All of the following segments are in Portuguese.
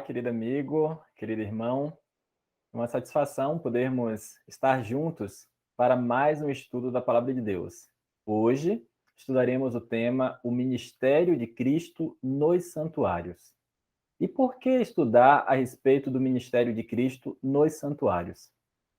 querido amigo, querido irmão. É uma satisfação podermos estar juntos para mais um estudo da Palavra de Deus. Hoje estudaremos o tema O Ministério de Cristo nos Santuários. E por que estudar a respeito do ministério de Cristo nos santuários?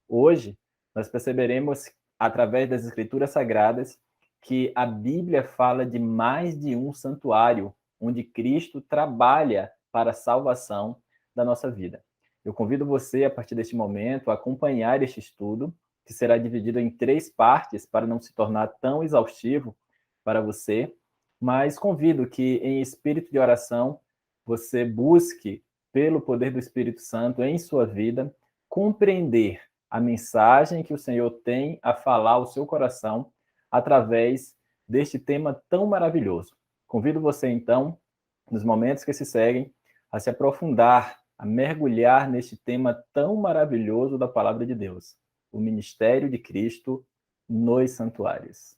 Hoje nós perceberemos, através das Escrituras Sagradas, que a Bíblia fala de mais de um santuário onde Cristo trabalha para a salvação da nossa vida. Eu convido você, a partir deste momento, a acompanhar este estudo, que será dividido em 3 partes para não se tornar tão exaustivo para você, mas convido que, em espírito de oração, você busque, pelo poder do Espírito Santo em sua vida, compreender a mensagem que o Senhor tem a falar ao seu coração através deste tema tão maravilhoso. Convido você, então, nos momentos que se seguem, a se aprofundar, a mergulhar neste tema tão maravilhoso da Palavra de Deus, o ministério de Cristo nos santuários.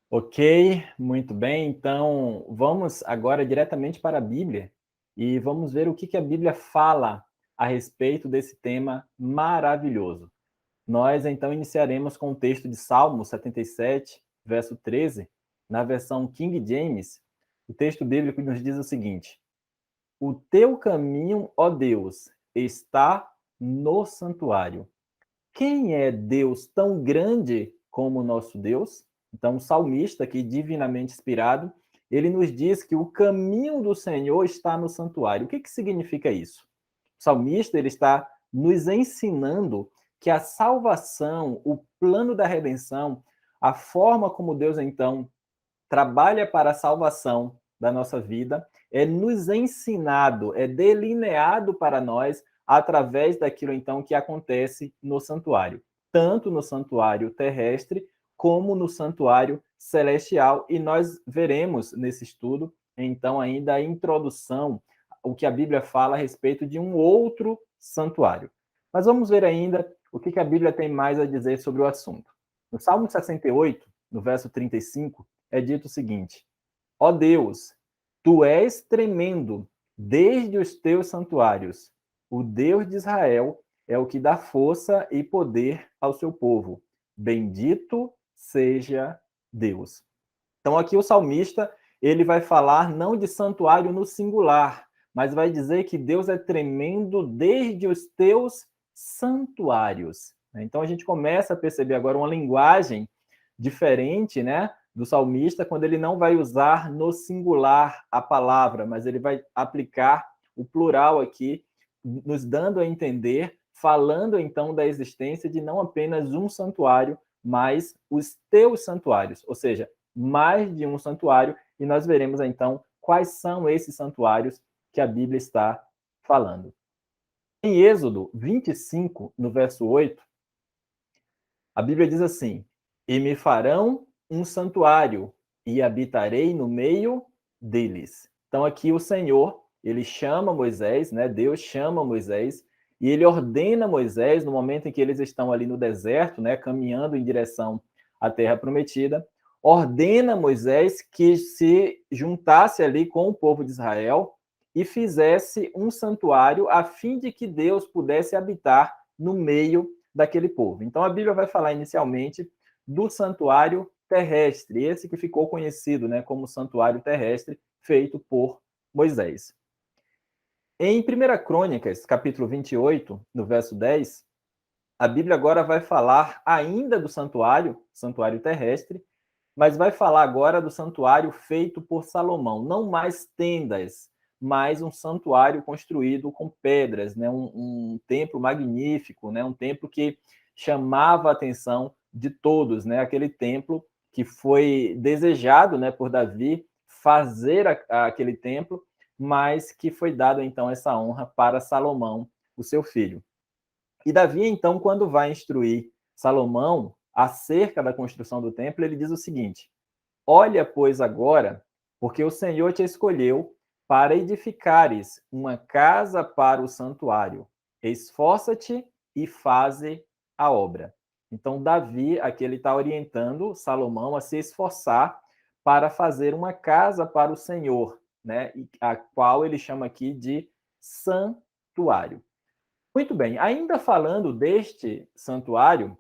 Ok, muito bem. Então, vamos agora diretamente para a Bíblia e vamos ver o que a Bíblia fala a respeito desse tema maravilhoso. Nós, então, iniciaremos com o texto de Salmo 77, verso 13, na versão King James. O texto bíblico nos diz o seguinte: O teu caminho, ó Deus, está no santuário. Quem é Deus tão grande como o nosso Deus? Então, o salmista, aqui divinamente inspirado, ele nos diz que o caminho do Senhor está no santuário. O que significa isso? O salmista ele está nos ensinando que a salvação, o plano da redenção, a forma como Deus, então, trabalha para a salvação da nossa vida, é nos ensinado, é delineado para nós através daquilo então que acontece no santuário, tanto no santuário terrestre como no santuário celestial, e nós veremos nesse estudo então ainda a introdução, o que a Bíblia fala a respeito de um outro santuário. Mas vamos ver ainda o que a Bíblia tem mais a dizer sobre o assunto. No Salmo 68, no verso 35, é dito o seguinte: Ó Deus, tu és tremendo desde os teus santuários. O Deus de Israel é o que dá força e poder ao seu povo. Bendito seja Deus. Então aqui o salmista, ele vai falar não de santuário no singular, mas vai dizer que Deus é tremendo desde os teus santuários. Então a gente começa a perceber agora uma linguagem diferente, né, do salmista, quando ele não vai usar no singular a palavra, mas ele vai aplicar o plural aqui, nos dando a entender, falando então da existência de não apenas um santuário, mas os teus santuários, ou seja, mais de um santuário, e nós veremos então quais são esses santuários que a Bíblia está falando. Em Êxodo 25, no verso 8, a Bíblia diz assim: E me farão um santuário, e habitarei no meio deles. Então aqui o Senhor, ele chama Moisés, né? Deus chama Moisés, e ele ordena Moisés, no momento em que eles estão ali no deserto, né, caminhando em direção à terra prometida, ordena Moisés que se juntasse ali com o povo de Israel e fizesse um santuário a fim de que Deus pudesse habitar no meio daquele povo. Então a Bíblia vai falar inicialmente do santuário terrestre, esse que ficou conhecido, né, como santuário terrestre, feito por Moisés. Em 1 Crônicas, capítulo 28, no verso 10, a Bíblia agora vai falar ainda do santuário terrestre, mas vai falar agora do santuário feito por Salomão. Não mais tendas, mas um santuário construído com pedras, né? Um templo magnífico, né? Um templo que chamava a atenção de todos, né? Aquele templo que foi desejado, né, por Davi fazer aquele templo, mas que foi dado então essa honra para Salomão, o seu filho. E Davi, então, quando vai instruir Salomão acerca da construção do templo, ele diz o seguinte: Olha, pois, agora, porque o Senhor te escolheu para edificares uma casa para o santuário. Esforça-te e faze a obra. Então, Davi, aqui ele está orientando Salomão a se esforçar para fazer uma casa para o Senhor, né? A qual ele chama aqui de santuário. Muito bem, ainda falando deste santuário,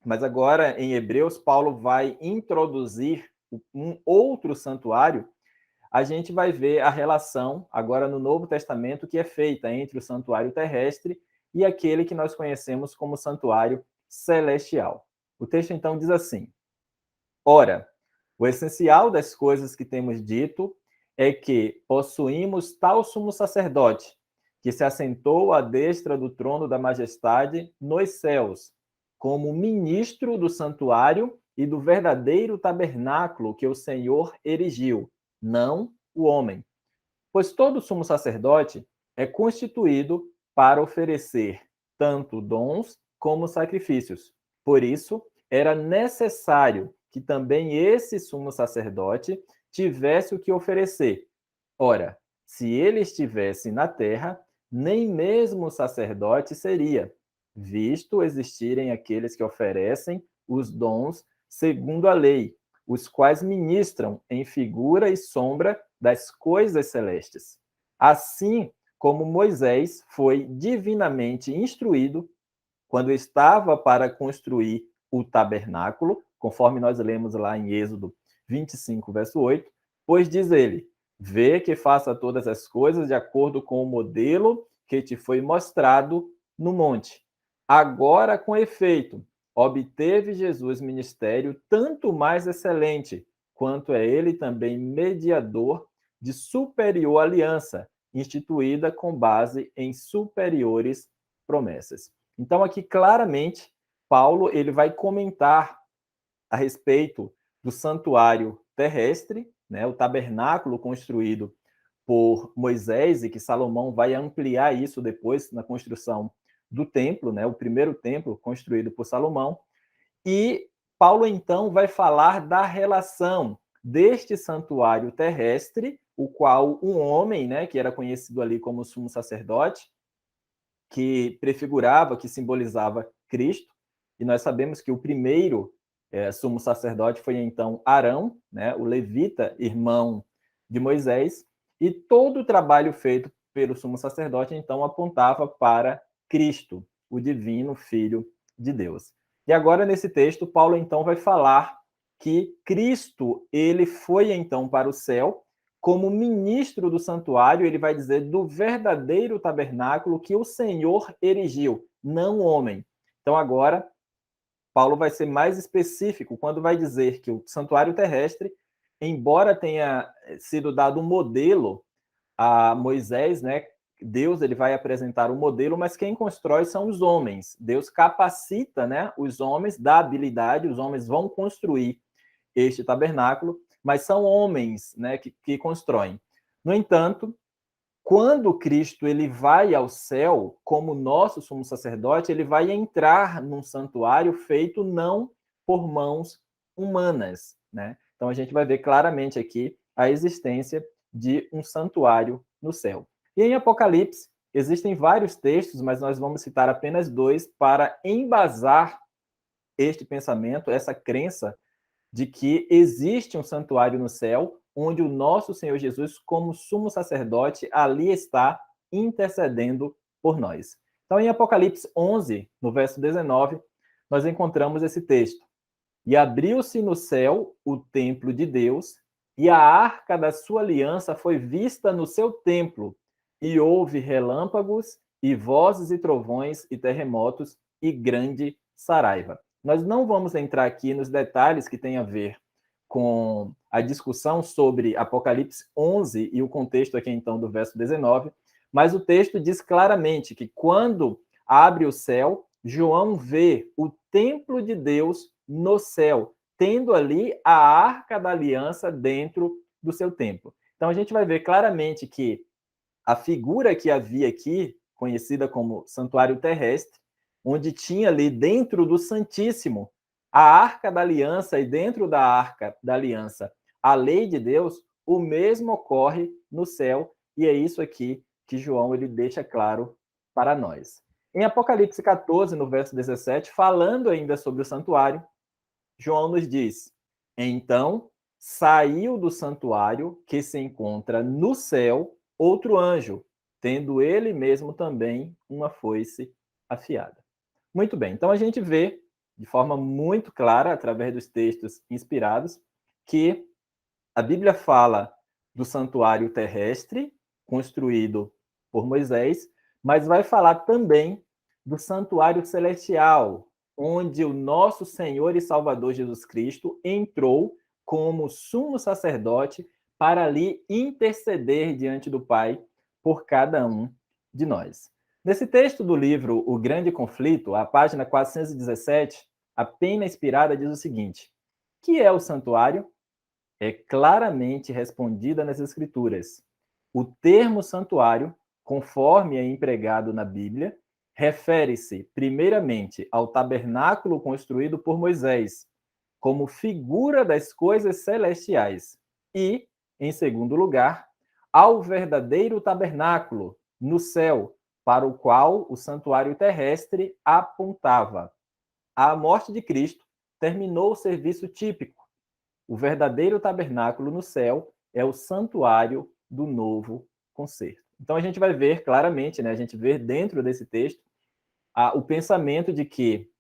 mas agora em Hebreus, Paulo vai introduzir um outro santuário. A gente vai ver a relação, agora no Novo Testamento, que é feita entre o santuário terrestre e aquele que nós conhecemos como santuário celestial. O texto então diz assim: Ora, o essencial das coisas que temos dito é que possuímos tal sumo sacerdote, que se assentou à destra do trono da majestade nos céus, como ministro do santuário e do verdadeiro tabernáculo que o Senhor erigiu, não o homem. Pois todo sumo sacerdote é constituído para oferecer tanto dons como sacrifícios. Por isso, era necessário que também esse sumo sacerdote tivesse o que oferecer. Ora, se ele estivesse na terra, nem mesmo o sacerdote seria, visto existirem aqueles que oferecem os dons segundo a lei, os quais ministram em figura e sombra das coisas celestes. Assim como Moisés foi divinamente instruído quando estava para construir o tabernáculo, conforme nós lemos lá em Êxodo 25, verso 8, pois diz ele: vê que faça todas as coisas de acordo com o modelo que te foi mostrado no monte. Agora, com efeito, obteve Jesus ministério tanto mais excelente, quanto é ele também mediador de superior aliança, instituída com base em superiores promessas. Então, aqui claramente, Paulo ele vai comentar a respeito do santuário terrestre, né, o tabernáculo construído por Moisés e que Salomão vai ampliar isso depois na construção do templo, né, o primeiro templo construído por Salomão. E Paulo então vai falar da relação deste santuário terrestre, o qual um homem, né, que era conhecido ali como sumo sacerdote, que prefigurava, que simbolizava Cristo, e nós sabemos que o primeiro sumo sacerdote foi então Arão, né, o levita, irmão de Moisés, e todo o trabalho feito pelo sumo sacerdote então apontava para Cristo, o divino Filho de Deus. E agora nesse texto Paulo então vai falar que Cristo ele foi então para o céu como ministro do santuário, ele vai dizer do verdadeiro tabernáculo que o Senhor erigiu, não o homem. Então agora Paulo vai ser mais específico quando vai dizer que o santuário terrestre, embora tenha sido dado um modelo a Moisés, né? Deus ele vai apresentar o modelo, mas quem constrói são os homens. Deus capacita, né, os homens, dá habilidade, os homens vão construir este tabernáculo, mas são homens, né, que constroem. No entanto, quando Cristo ele vai ao céu, como nosso sumo sacerdote, ele vai entrar num santuário feito não por mãos humanas, né? Então a gente vai ver claramente aqui a existência de um santuário no céu. E em Apocalipse existem vários textos, mas nós vamos citar apenas dois para embasar este pensamento, essa crença de que existe um santuário no céu, onde o nosso Senhor Jesus, como sumo sacerdote, ali está intercedendo por nós. Então, em Apocalipse 11, no verso 19, nós encontramos esse texto. E abriu-se no céu o templo de Deus, e a arca da sua aliança foi vista no seu templo, e houve relâmpagos, e vozes e trovões, e terremotos, e grande saraiva. Nós não vamos entrar aqui nos detalhes que têm a ver com a discussão sobre Apocalipse 11 e o contexto aqui então do verso 19, mas o texto diz claramente que quando abre o céu, João vê o templo de Deus no céu, tendo ali a arca da aliança dentro do seu templo. Então a gente vai ver claramente que a figura que havia aqui, conhecida como santuário terrestre, onde tinha ali dentro do Santíssimo a arca da aliança e dentro da arca da aliança a lei de Deus, o mesmo ocorre no céu, e é isso aqui que João ele deixa claro para nós. Em Apocalipse 14, no verso 17, falando ainda sobre o santuário, João nos diz: então saiu do santuário que se encontra no céu outro anjo, tendo ele mesmo também uma foice afiada. Muito bem, então a gente vê de forma muito clara, através dos textos inspirados, que a Bíblia fala do santuário terrestre, construído por Moisés, mas vai falar também do santuário celestial, onde o nosso Senhor e Salvador Jesus Cristo entrou como sumo sacerdote para ali interceder diante do Pai por cada um de nós. Nesse texto do livro O Grande Conflito, a página 417, a pena inspirada diz o seguinte: que é o santuário? É claramente respondida nas Escrituras. O termo santuário, conforme é empregado na Bíblia, refere-se, primeiramente, ao tabernáculo construído por Moisés, como figura das coisas celestiais, e, em segundo lugar, ao verdadeiro tabernáculo, no céu, para o qual o santuário terrestre apontava. A morte de Cristo terminou o serviço típico. O verdadeiro tabernáculo no céu é o santuário do novo concerto. Então a gente vai ver claramente, né, a gente vê dentro desse texto o pensamento de que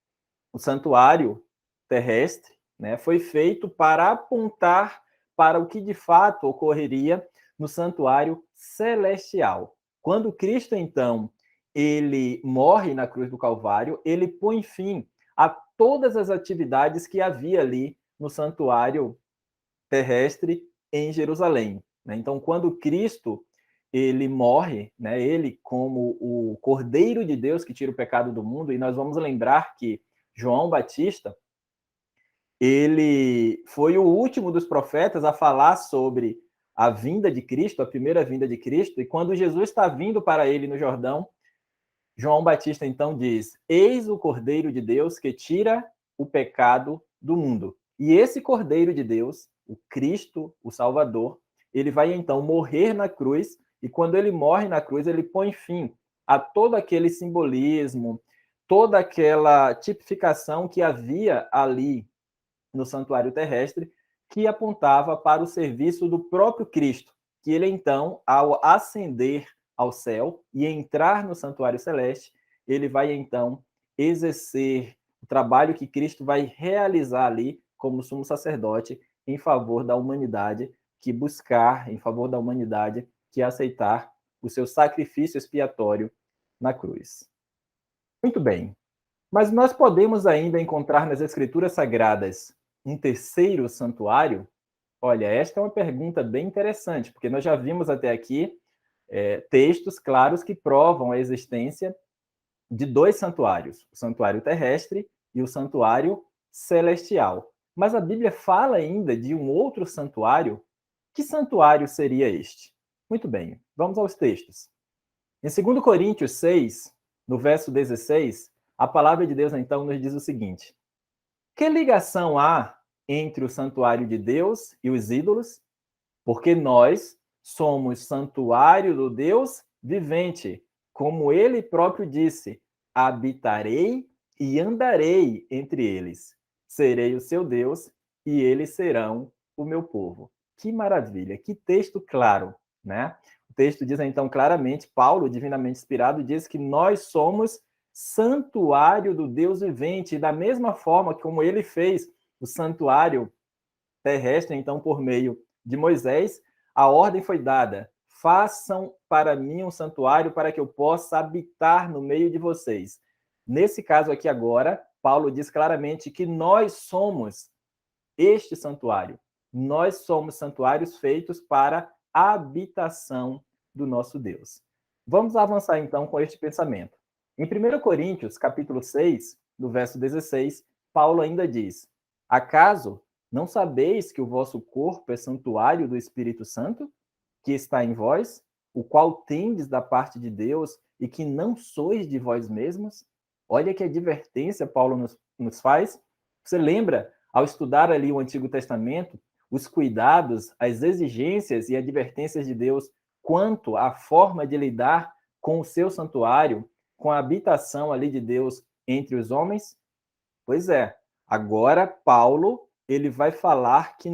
o santuário terrestre, né, foi feito para apontar para o que de fato ocorreria no santuário celestial. Quando Cristo, então, ele morre na cruz do Calvário, ele põe fim a todas as atividades que havia ali no santuário terrestre em Jerusalém. Né? Então, quando Cristo ele morre, né, ele como o Cordeiro de Deus que tira o pecado do mundo, e nós vamos lembrar que João Batista, ele foi o último dos profetas a falar sobre a vinda de Cristo, a primeira vinda de Cristo, e quando Jesus está vindo para ele no Jordão, João Batista então diz: eis o Cordeiro de Deus que tira o pecado do mundo. E esse Cordeiro de Deus, o Cristo, o Salvador, ele vai então morrer na cruz, e quando ele morre na cruz, ele põe fim a todo aquele simbolismo, toda aquela tipificação que havia ali no santuário terrestre, que apontava para o serviço do próprio Cristo, que ele então, ao ascender ao céu e entrar no santuário celeste, ele vai então exercer o trabalho que Cristo vai realizar ali como sumo sacerdote em favor da humanidade que buscar, em favor da humanidade que aceitar o seu sacrifício expiatório na cruz. Muito bem. Mas nós podemos ainda encontrar nas Escrituras Sagradas um terceiro santuário? Olha, esta é uma pergunta bem interessante, porque nós já vimos até aqui textos claros que provam a existência de dois santuários, o santuário terrestre e o santuário celestial. Mas a Bíblia fala ainda de um outro santuário. Que santuário seria este? Muito bem, vamos aos textos. Em 2 Coríntios 6, no verso 16, a palavra de Deus então nos diz o seguinte: que ligação há entre o santuário de Deus e os ídolos? Porque nós somos santuário do Deus vivente, como ele próprio disse: habitarei e andarei entre eles. Serei o seu Deus e eles serão o meu povo. Que maravilha, que texto claro, né? O texto diz então claramente, Paulo, divinamente inspirado, diz que nós somos santuário do Deus vivente, e da mesma forma como ele fez o santuário terrestre, então, por meio de Moisés, a ordem foi dada: façam para mim um santuário para que eu possa habitar no meio de vocês. Nesse caso aqui agora, Paulo diz claramente que nós somos este santuário. Nós somos santuários feitos para a habitação do nosso Deus. Vamos avançar então com este pensamento. Em 1 Coríntios, capítulo 6, no verso 16, Paulo ainda diz: acaso não sabeis que o vosso corpo é santuário do Espírito Santo, que está em vós, o qual tendes da parte de Deus e que não sois de vós mesmos? Olha que advertência Paulo nos faz. Você lembra, ao estudar ali o Antigo Testamento, os cuidados, as exigências e advertências de Deus quanto à forma de lidar com o seu santuário, com a habitação ali de Deus entre os homens? Pois é. Agora Paulo, ele vai falar que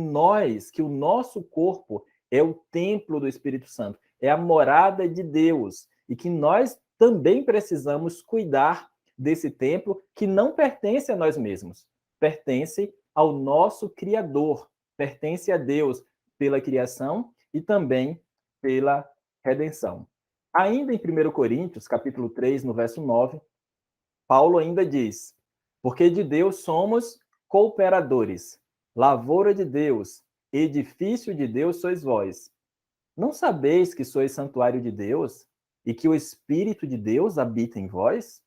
que o nosso corpo é o templo do Espírito Santo, é a morada de Deus, e que nós também precisamos cuidar desse templo que não pertence a nós mesmos, pertence ao nosso Criador, pertence a Deus pela criação e também pela redenção. Ainda em 1 Coríntios, capítulo 3, no verso 9, Paulo ainda diz: porque de Deus somos cooperadores, lavoura de Deus, edifício de Deus sois vós. Não sabeis que sois santuário de Deus e que o Espírito de Deus habita em vós?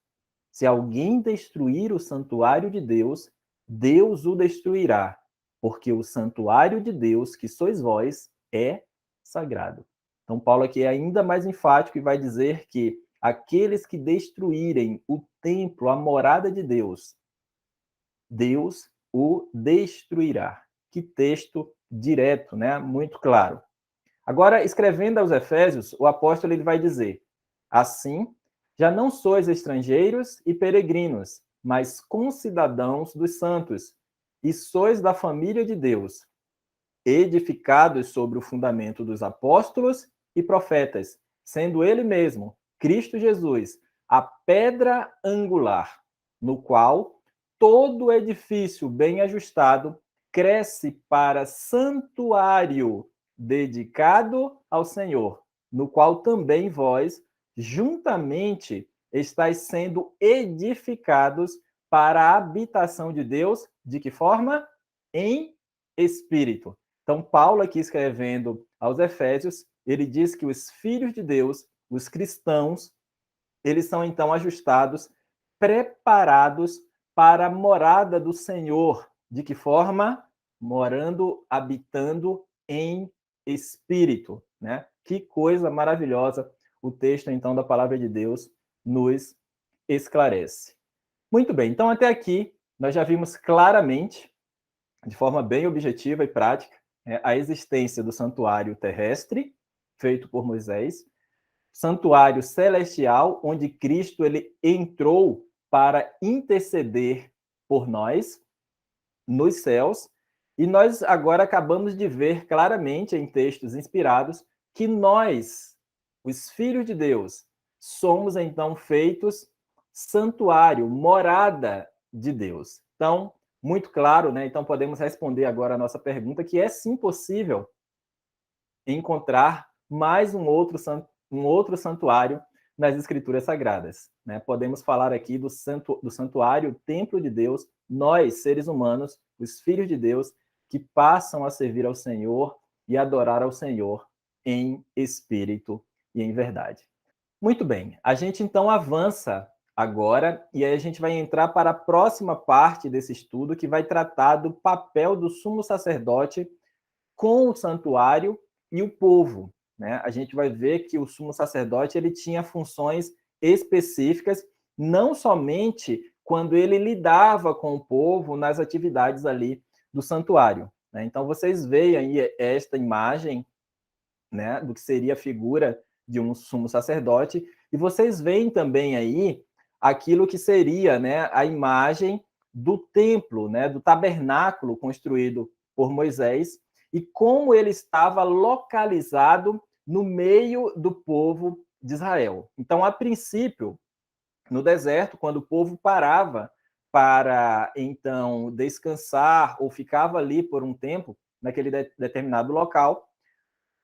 Se alguém destruir o santuário de Deus, Deus o destruirá, porque o santuário de Deus, que sois vós, é sagrado. Então, Paulo aqui é ainda mais enfático e vai dizer que aqueles que destruírem o templo, a morada de Deus, Deus o destruirá. Que texto direto, né? Muito claro. Agora, escrevendo aos Efésios, o apóstolo ele vai dizer: assim, já não sois estrangeiros e peregrinos, mas concidadãos dos santos, e sois da família de Deus, edificados sobre o fundamento dos apóstolos e profetas, sendo ele mesmo, Cristo Jesus, a pedra angular, no qual todo edifício bem ajustado cresce para santuário dedicado ao Senhor, no qual também vós, juntamente, estáis sendo edificados para a habitação de Deus, de que forma? Em espírito. Então, Paulo, aqui escrevendo aos Efésios, ele diz que os filhos de Deus, os cristãos, eles são então ajustados, preparados para a morada do Senhor. De que forma? Morando, habitando em espírito, né? Que coisa maravilhosa o texto, então, da palavra de Deus nos esclarece. Muito bem, então até aqui nós já vimos claramente, de forma bem objetiva e prática, a existência do santuário terrestre, feito por Moisés, santuário celestial, onde Cristo ele entrou para interceder por nós nos céus, e nós agora acabamos de ver claramente em textos inspirados que nós, os filhos de Deus, somos então feitos santuário, morada de Deus. Então, muito claro, né? Então podemos responder agora a nossa pergunta, que é sim possível encontrar mais um outro santuário nas Escrituras Sagradas. Né? Podemos falar aqui do santuário, templo de Deus, nós, seres humanos, os filhos de Deus, que passam a servir ao Senhor e adorar ao Senhor em espírito e em verdade. Muito bem, a gente então avança agora e aí a gente vai entrar para a próxima parte desse estudo, que vai tratar do papel do sumo sacerdote com o santuário e o povo. Né? A gente vai ver que o sumo sacerdote ele tinha funções específicas, não somente quando ele lidava com o povo nas atividades ali do santuário. Né? Então, vocês veem aí esta imagem, né, do que seria a figura de um sumo sacerdote, e vocês veem também aí aquilo que seria, né, a imagem do templo, né, do tabernáculo construído por Moisés, e como ele estava localizado no meio do povo de Israel. Então, a princípio, no deserto, quando o povo parava para, então, descansar ou ficava ali por um tempo, naquele determinado local,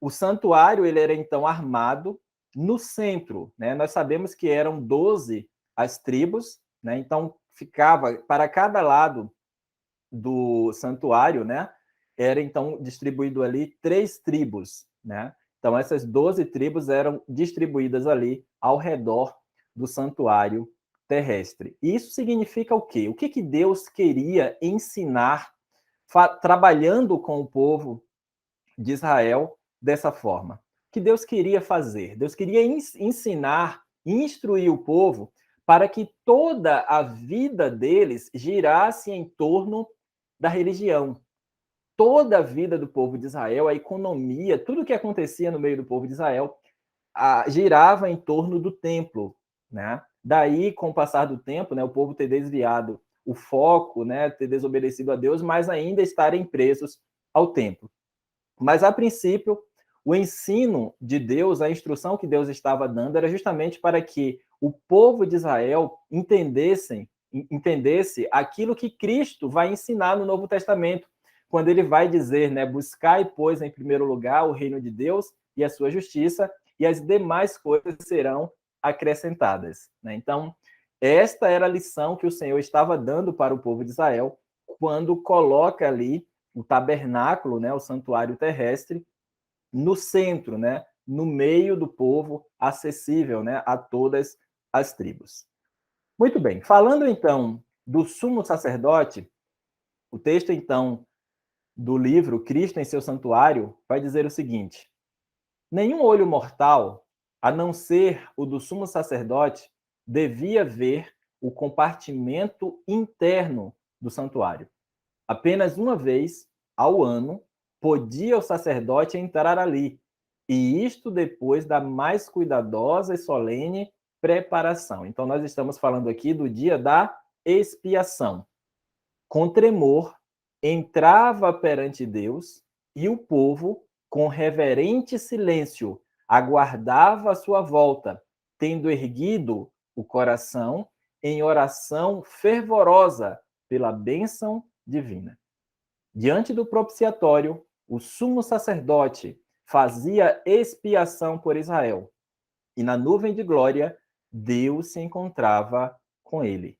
o santuário ele era, então, armado no centro. Né? Nós sabemos que eram 12 as tribos, né? Então, ficava para cada lado do santuário, né? Era então distribuído ali 3 tribos, né? Então essas 12 tribos eram distribuídas ali ao redor do santuário terrestre. Isso significa o quê? O que que Deus queria ensinar trabalhando com o povo de Israel dessa forma? O que Deus queria fazer? Deus queria ensinar, instruir o povo para que toda a vida deles girasse em torno da religião. Toda a vida do povo de Israel, a economia, tudo que acontecia no meio do povo de Israel, girava em torno do templo, né? daí, com o passar do tempo, né, o povo ter desviado o foco, né, ter desobedecido a Deus, mas ainda estarem presos ao templo. Mas, a princípio, o ensino de Deus, a instrução que Deus estava dando, era justamente para que o povo de Israel entendesse aquilo que Cristo vai ensinar no Novo Testamento, quando ele vai dizer, né, buscai, pois, em primeiro lugar, o reino de Deus e a sua justiça, e as demais coisas serão acrescentadas. Né? Então, esta era a lição que o Senhor estava dando para o povo de Israel, quando coloca ali o tabernáculo, né, o santuário terrestre, no centro, né, no meio do povo, acessível, né, a todas as tribos. Muito bem, falando então do sumo sacerdote, o texto então do livro Cristo em seu santuário vai dizer o seguinte: nenhum olho mortal, a não ser o do sumo sacerdote, devia ver o compartimento interno do santuário. Apenas uma vez ao ano podia o sacerdote entrar ali, e isto depois da mais cuidadosa e solene preparação. Então, nós estamos falando aqui do dia da expiação. Com tremor, entrava perante Deus, e o povo, com reverente silêncio, aguardava a sua volta, tendo erguido o coração em oração fervorosa pela bênção divina. Diante do propiciatório, o sumo sacerdote fazia expiação por Israel, e na nuvem de glória, Deus se encontrava com ele.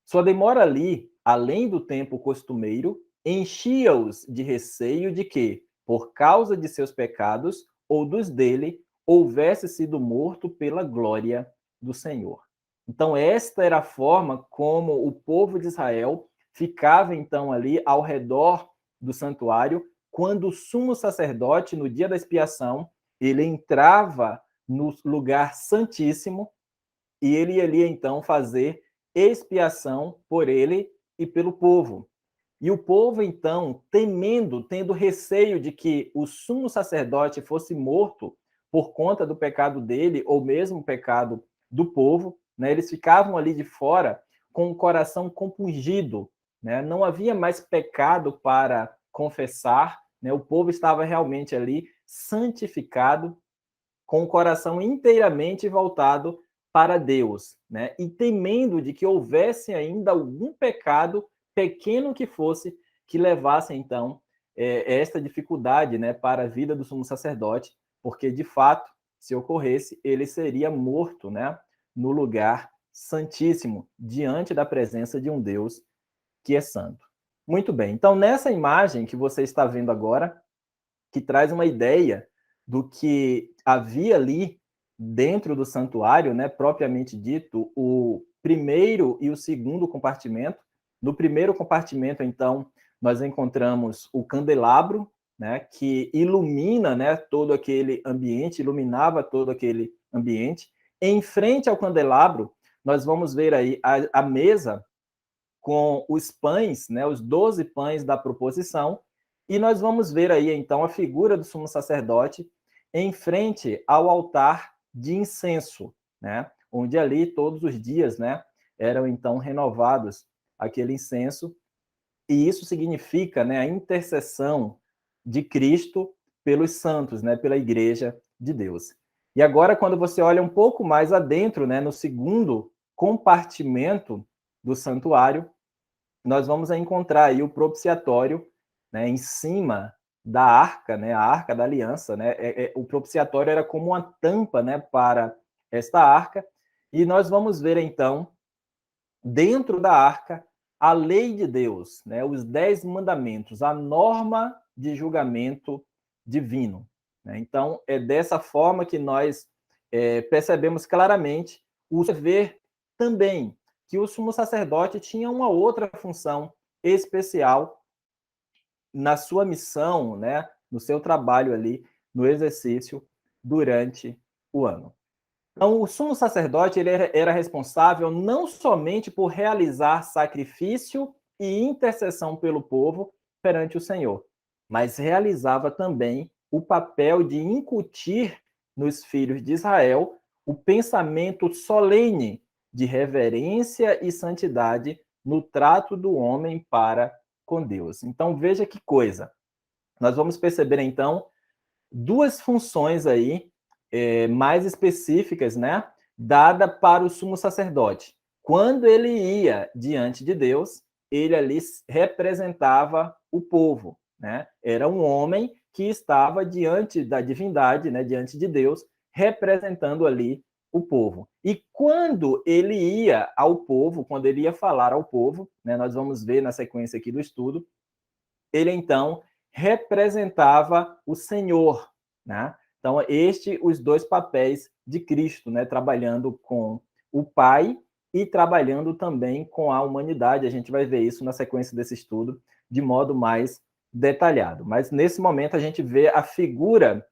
Sua demora ali, além do tempo costumeiro, enchia-os de receio de que, por causa de seus pecados ou dos dele, houvesse sido morto pela glória do Senhor. Então, esta era a forma como o povo de Israel ficava, então, ali ao redor do santuário, quando o sumo sacerdote, no dia da expiação, ele entrava no lugar santíssimo e ele ia ali, então, fazer expiação por ele e pelo povo. E o povo, então, temendo, tendo receio de que o sumo sacerdote fosse morto por conta do pecado dele, ou mesmo o pecado do povo, né, eles ficavam ali de fora com o coração compungido. Né? Não havia mais pecado para confessar, né? O povo estava realmente ali santificado, com o coração inteiramente voltado para Deus, né? E temendo de que houvesse ainda algum pecado, pequeno que fosse, que levasse então esta dificuldade, né, para a vida do sumo sacerdote, porque de fato, se ocorresse, ele seria morto, né, no lugar santíssimo, diante da presença de um Deus que é santo. Muito bem. Então, nessa imagem que você está vendo agora, que traz uma ideia do que havia ali dentro do santuário, né, propriamente dito, o primeiro e o segundo compartimento. No primeiro compartimento, então, nós encontramos o candelabro, né, que ilumina, né, todo aquele ambiente, iluminava todo aquele ambiente. Em frente ao candelabro, nós vamos ver aí a mesa com os pães, né, os 12 pães da proposição, e nós vamos ver aí, então, a figura do sumo sacerdote em frente ao altar de incenso, né, onde ali, todos os dias, né, eram, então, renovados aquele incenso, e isso significa, né, a intercessão de Cristo pelos santos, né, pela igreja de Deus. E agora, quando você olha um pouco mais adentro, né, no segundo compartimento do santuário, nós vamos encontrar aí o propiciatório, né, em cima da arca, né, a arca da aliança, né, o propiciatório era como uma tampa, né, para esta arca, e nós vamos ver então, dentro da arca, a lei de Deus, né, os 10 mandamentos, a norma de julgamento divino. Né? Então, é dessa forma que nós percebemos claramente o ver também que o sumo sacerdote tinha uma outra função especial na sua missão, né, no seu trabalho ali, no exercício durante o ano. Então, o sumo sacerdote ele era responsável não somente por realizar sacrifício e intercessão pelo povo perante o Senhor, mas realizava também o papel de incutir nos filhos de Israel o pensamento solene de reverência e santidade no trato do homem para com Deus. Então, veja que coisa. Nós vamos perceber, então, duas funções aí mais específicas, né, dada para o sumo sacerdote. Quando ele ia diante de Deus, ele ali representava o povo, né? Era um homem que estava diante da divindade, né, diante de Deus, representando ali o povo. E quando ele ia ao povo, quando ele ia falar ao povo, né, nós vamos ver na sequência aqui do estudo, ele então representava o Senhor, né? Então, os dois papéis de Cristo, né? Trabalhando com o Pai e trabalhando também com a humanidade. A gente vai ver isso na sequência desse estudo de modo mais detalhado. Mas nesse momento a gente vê a figura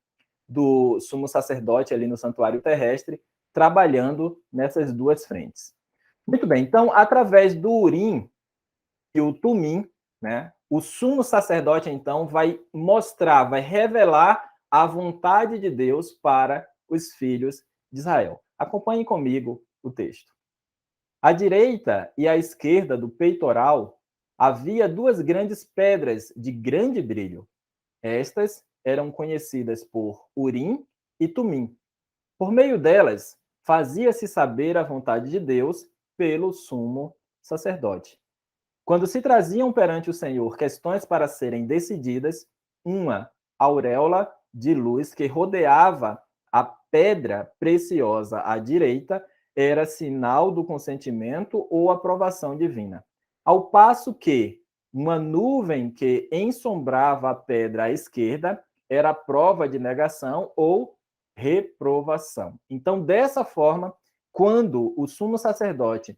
do sumo sacerdote ali no santuário terrestre trabalhando nessas duas frentes. Muito bem, então, através do Urim e o Tumim, né, o sumo sacerdote, então, vai mostrar, vai revelar a vontade de Deus para os filhos de Israel. Acompanhem comigo o texto. À direita e à esquerda do peitoral havia duas grandes pedras de grande brilho. Estas eram conhecidas por Urim e Tumim. Por meio delas, fazia-se saber a vontade de Deus pelo sumo sacerdote. Quando se traziam perante o Senhor questões para serem decididas, uma auréola de luz que rodeava a pedra preciosa à direita era sinal do consentimento ou aprovação divina. Ao passo que uma nuvem que ensombrava a pedra à esquerda era prova de negação ou reprovação. Então, dessa forma, quando o sumo sacerdote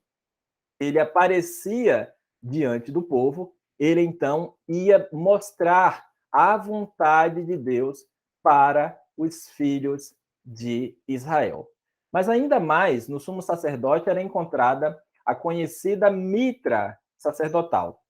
ele aparecia diante do povo, ele então ia mostrar a vontade de Deus para os filhos de Israel. Mas ainda mais, no sumo sacerdote era encontrada a conhecida mitra sacerdotal.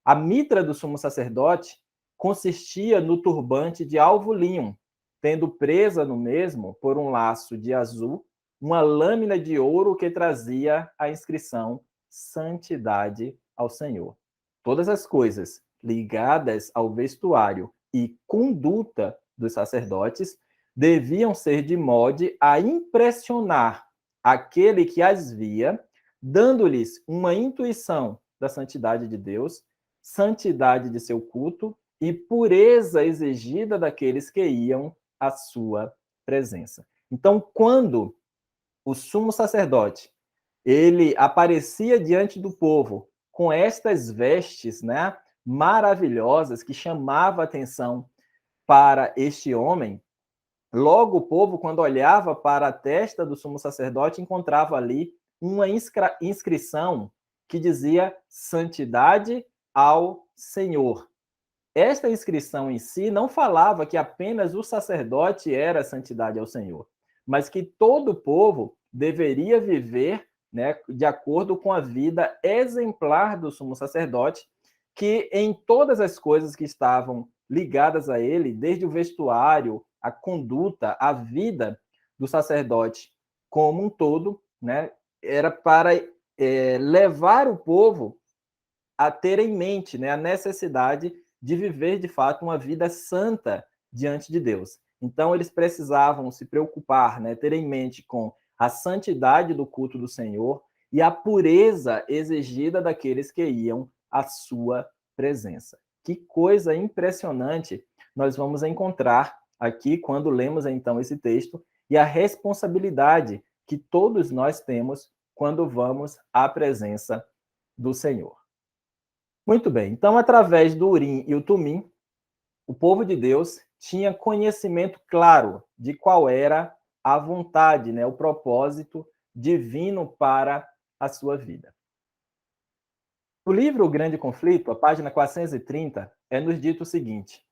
A mitra do sumo sacerdote consistia no turbante de alvo linho, tendo presa no mesmo, por um laço de azul, uma lâmina de ouro que trazia a inscrição Santidade ao Senhor. Todas as coisas ligadas ao vestuário e conduta dos sacerdotes deviam ser de modo a impressionar aquele que as via, dando-lhes uma intuição da santidade de Deus, santidade de seu culto e pureza exigida daqueles que iam à sua presença. Então, quando o sumo sacerdote ele aparecia diante do povo com estas vestes, né, maravilhosas que chamava a atenção para este homem, logo o povo, quando olhava para a testa do sumo sacerdote, encontrava ali uma inscrição que dizia santidade ao Senhor. Esta inscrição em si não falava que apenas o sacerdote era santidade ao Senhor, mas que todo o povo deveria viver, né, de acordo com a vida exemplar do sumo sacerdote, que em todas as coisas que estavam ligadas a ele, desde o vestuário, a conduta, a vida do sacerdote como um todo, né, era para levar o povo a ter em mente, né, a necessidade de viver de fato uma vida santa diante de Deus. Então eles precisavam se preocupar, né, ter em mente com a santidade do culto do Senhor e a pureza exigida daqueles que iam à sua presença. Que coisa impressionante nós vamos encontrar aqui quando lemos então esse texto e a responsabilidade que todos nós temos quando vamos à presença do Senhor. Muito bem, então, através do Urim e o Tumim, o povo de Deus tinha conhecimento claro de qual era a vontade, né, o propósito divino para a sua vida. No livro O Grande Conflito, a página 430, é nos dito o seguinte: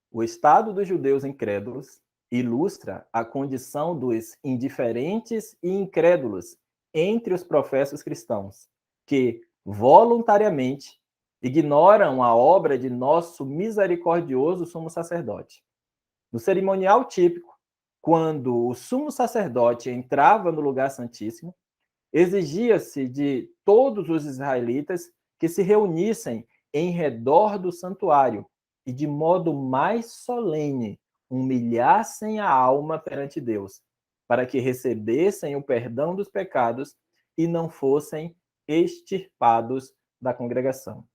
o estado dos judeus incrédulos ilustra a condição dos indiferentes e incrédulos entre os professos cristãos, que, voluntariamente, ignoram a obra de nosso misericordioso sumo sacerdote. No cerimonial típico, quando o sumo sacerdote entrava no lugar santíssimo, exigia-se de todos os israelitas que se reunissem em redor do santuário e, de modo mais solene, humilhassem a alma perante Deus, para que recebessem o perdão dos pecados e não fossem extirpados da congregação.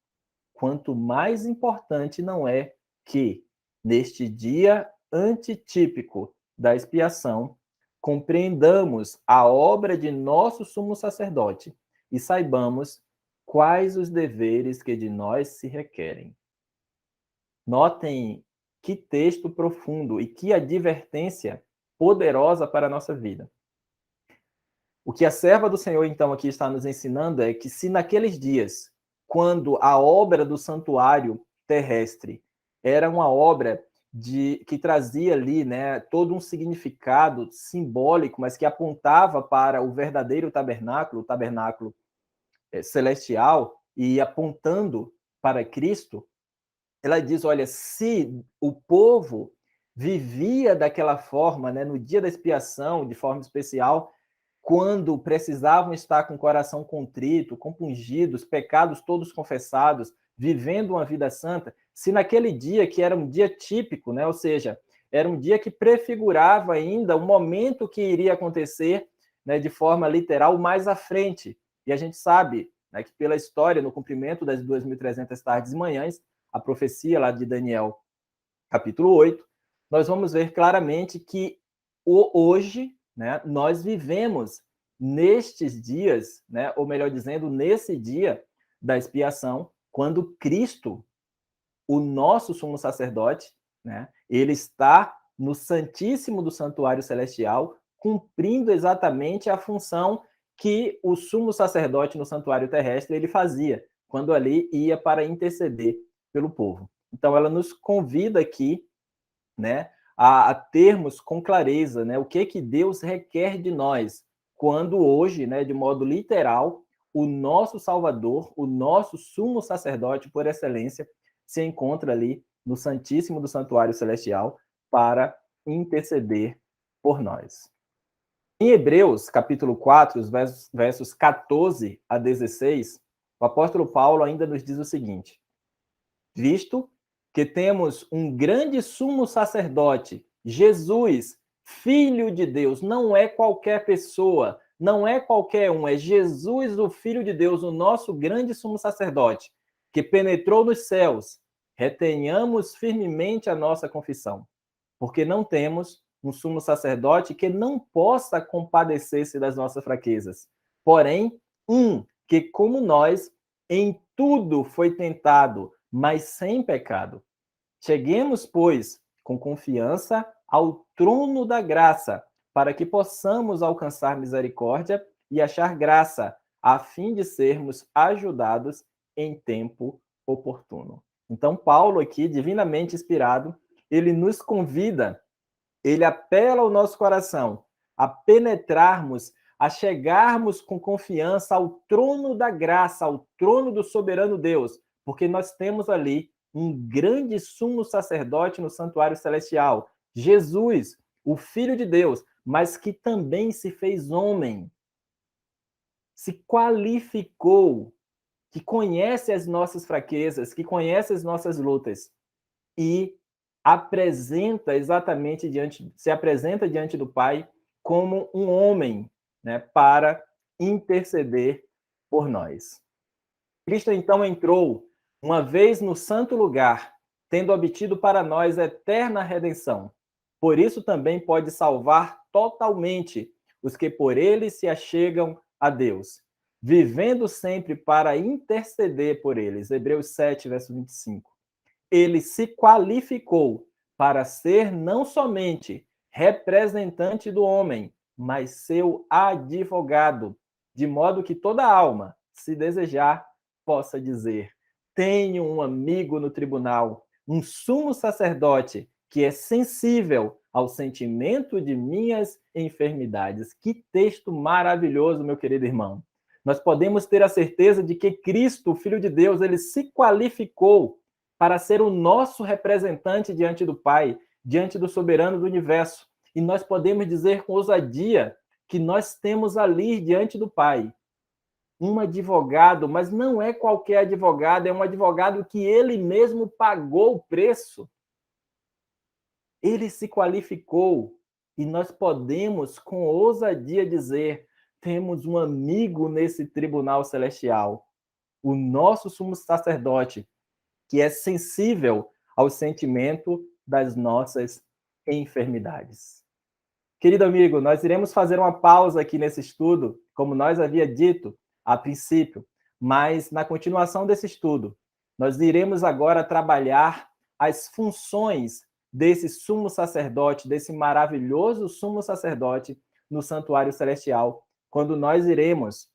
Quanto mais importante não é que, neste dia antitípico da expiação, compreendamos a obra de nosso sumo sacerdote e saibamos quais os deveres que de nós se requerem. Notem que texto profundo e que advertência poderosa para a nossa vida. O que a serva do Senhor, então, aqui está nos ensinando é que se naqueles dias, quando a obra do santuário terrestre era uma obra que trazia ali, né, todo um significado simbólico, mas que apontava para o verdadeiro tabernáculo, o tabernáculo celestial, e apontando para Cristo, ela diz, olha, se o povo vivia daquela forma, né, no dia da expiação, de forma especial, quando precisavam estar com o coração contrito, compungido, os pecados todos confessados, vivendo uma vida santa, se naquele dia que era um dia típico, né, ou seja, era um dia que prefigurava ainda o momento que iria acontecer, né, de forma literal mais à frente. E a gente sabe, né, que pela história, no cumprimento das 2.300 tardes e manhãs, a profecia lá de Daniel, capítulo 8, nós vamos ver claramente que hoje, né, nós vivemos nestes dias, né, ou melhor dizendo, nesse dia da expiação, quando Cristo, o nosso sumo sacerdote, né, ele está no Santíssimo do Santuário Celestial, cumprindo exatamente a função que o sumo sacerdote no santuário terrestre ele fazia, quando ali ia para interceder pelo povo. Então, ela nos convida aqui, né, a termos com clareza, né, o que Deus requer de nós, quando hoje, né, de modo literal, o nosso Salvador, o nosso sumo sacerdote por excelência, se encontra ali no Santíssimo do Santuário Celestial para interceder por nós. Em Hebreus, capítulo 4, os versos 14 a 16, o apóstolo Paulo ainda nos diz o seguinte: visto que temos um grande sumo sacerdote, Jesus, Filho de Deus, não é qualquer pessoa, não é qualquer um, é Jesus, o Filho de Deus, o nosso grande sumo sacerdote, que penetrou nos céus. Retenhamos firmemente a nossa confissão, porque não temos um sumo sacerdote que não possa compadecer-se das nossas fraquezas, porém, que, como nós, em tudo foi tentado, mas sem pecado. Cheguemos, pois, com confiança ao trono da graça, para que possamos alcançar misericórdia e achar graça, a fim de sermos ajudados em tempo oportuno. Então, Paulo aqui, divinamente inspirado, ele nos convida, ele apela ao nosso coração a penetrarmos, a chegarmos com confiança ao trono da graça, ao trono do soberano Deus, porque nós temos ali um grande sumo sacerdote no santuário celestial, Jesus, o Filho de Deus, mas que também se fez homem, se qualificou, que conhece as nossas fraquezas, que conhece as nossas lutas e se apresenta diante do Pai como um homem, né, para interceder por nós. Cristo então entrou uma vez no santo lugar, tendo obtido para nós eterna redenção. Por isso também pode salvar totalmente os que por ele se achegam a Deus, vivendo sempre para interceder por eles. Hebreus 7, verso 25. Ele se qualificou para ser não somente representante do homem, mas seu advogado, de modo que toda alma, se desejar, possa dizer: tenho um amigo no tribunal, um sumo sacerdote que é sensível ao sentimento de minhas enfermidades. Que texto maravilhoso, meu querido irmão. Nós podemos ter a certeza de que Cristo, o Filho de Deus, ele se qualificou para ser o nosso representante diante do Pai, diante do soberano do universo. E nós podemos dizer com ousadia que nós temos ali diante do Pai um advogado, mas não é qualquer advogado, é um advogado que ele mesmo pagou o preço. Ele se qualificou e nós podemos, com ousadia, dizer: temos um amigo nesse tribunal celestial, o nosso sumo sacerdote, que é sensível ao sentimento das nossas enfermidades. Querido amigo, nós iremos fazer uma pausa aqui nesse estudo, como nós havia dito a princípio, mas na continuação desse estudo, nós iremos agora trabalhar as funções desse sumo sacerdote, desse maravilhoso sumo sacerdote no santuário celestial, quando nós iremos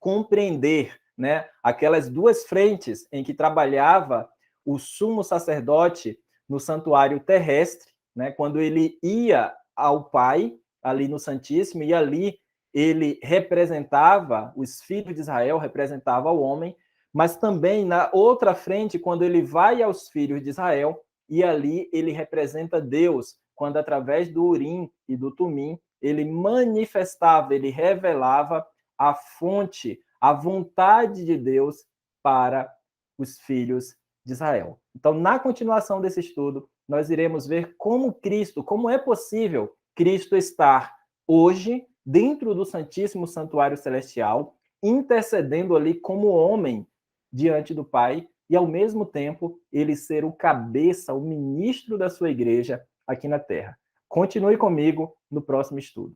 compreender, né, aquelas duas frentes em que trabalhava o sumo sacerdote no santuário terrestre, né, quando ele ia ao Pai, ali no Santíssimo, e ali ele representava os filhos de Israel, representava o homem, mas também na outra frente, quando ele vai aos filhos de Israel, e ali ele representa Deus, quando através do Urim e do Tumim, ele manifestava, ele revelava a fonte, a vontade de Deus para os filhos de Israel. Então, na continuação desse estudo, nós iremos ver como Cristo, como é possível Cristo estar hoje dentro do Santíssimo Santuário Celestial, intercedendo ali como homem diante do Pai e, ao mesmo tempo, ele ser o cabeça, o ministro da sua igreja aqui na Terra. Continue comigo no próximo estudo.